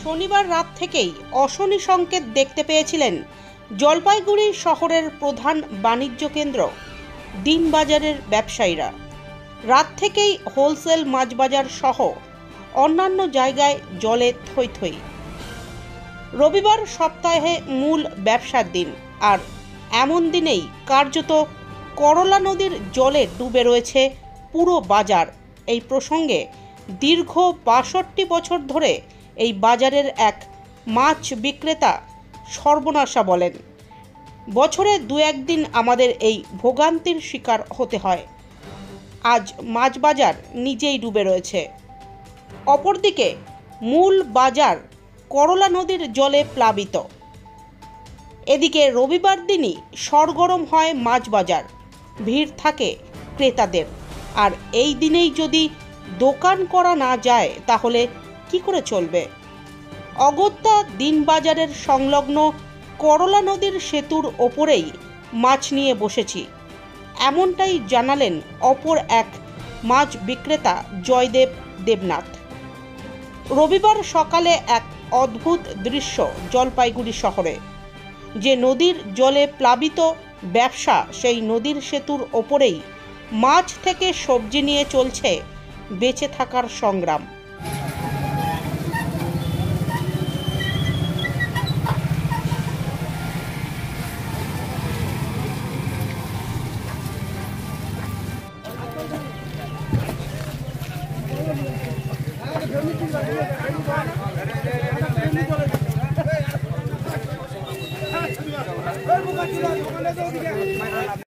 শনিবার রাত থেকেই অশনি সংকেত দেখতে পেয়েছিলেন জলপাইগুড়ি শহরের প্রধান বাণিজ্য কেন্দ্র দিনবাজারের ব্যবসায়ীরা। রাত থেকেই হোলসেল মাছ বাজার সহ অন্যান্য জায়গায় জলে থই থই। রবিবার সপ্তাহে মূল ব্যবসার দিন, আর এমন দিনেই কার্যত করলা নদীর জলে ডুবে রয়েছে পুরো বাজার। এই প্রসঙ্গে দীর্ঘ ৬২ বছর ধরে এই বাজারের এক মাছ বিক্রেতা সর্বনাশা বলেন, বছরে ২-১ দিন আমাদের এই ভোগান্তির শিকার হতে হয়। আজ মাছ বাজার নিজেই ডুবে রয়েছে। অপরদিকে মূল বাজার করলা নদীর জলে প্লাবিত। এদিকে রবিবার দিনই সরগরম হয় মাছ বাজার, ভিড় থাকে ক্রেতাদের। আর এই দিনেই যদি দোকান করা না যায় তাহলে কি করে চলবে? অগত্যা দিনবাজারের সংলগ্ন করলা নদীর সেতুর ওপরেই মাছ নিয়ে বসেছি, এমনটাই জানালেন অপর এক মাছ বিক্রেতা জয়দেব দেবনাথ। রবিবার সকালে এক অদ্ভুত দৃশ্য জলপাইগুড়ি শহরে। যে নদীর জলে প্লাবিত ব্যবসা, সেই নদীর সেতুর ওপরেই মাছ থেকে সবজি নিয়ে চলছে বেঁচে থাকার সংগ্রাম।